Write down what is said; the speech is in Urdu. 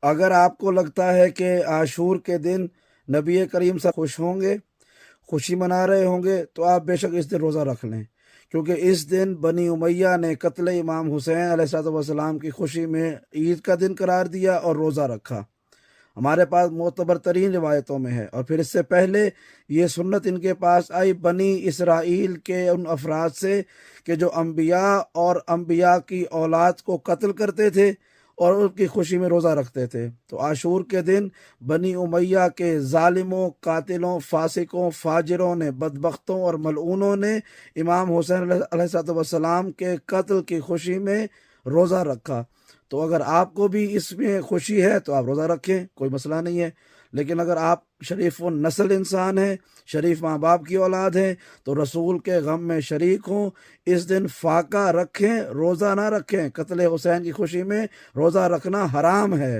اگر آپ کو لگتا ہے کہ عاشور کے دن نبی کریم سے خوش ہوں گے، خوشی منا رہے ہوں گے، تو آپ بے شک اس دن روزہ رکھ لیں، کیونکہ اس دن بنی امیہ نے قتل امام حسین علیہ السلام کی خوشی میں عید کا دن قرار دیا اور روزہ رکھا۔ ہمارے پاس معتبر ترین روایتوں میں ہے، اور پھر اس سے پہلے یہ سنت ان کے پاس آئی بنی اسرائیل کے ان افراد سے کہ جو انبیاء اور انبیاء کی اولاد کو قتل کرتے تھے اور ان کی خوشی میں روزہ رکھتے تھے۔ تو عاشور کے دن بنی امیہ کے ظالموں، قاتلوں، فاسقوں، فاجروں نے، بدبختوں اور ملعونوں نے امام حسین علیہ السلام کے قتل کی خوشی میں روزہ رکھا۔ تو اگر آپ کو بھی اس میں خوشی ہے تو آپ روزہ رکھیں، کوئی مسئلہ نہیں ہے، لیکن اگر آپ شریف و نسل انسان ہیں، شریف ماں باپ کی اولاد ہیں، تو رسول کے غم میں شریک ہوں، اس دن فاقہ رکھیں، روزہ نہ رکھیں۔ قتل حسین کی خوشی میں روزہ رکھنا حرام ہے۔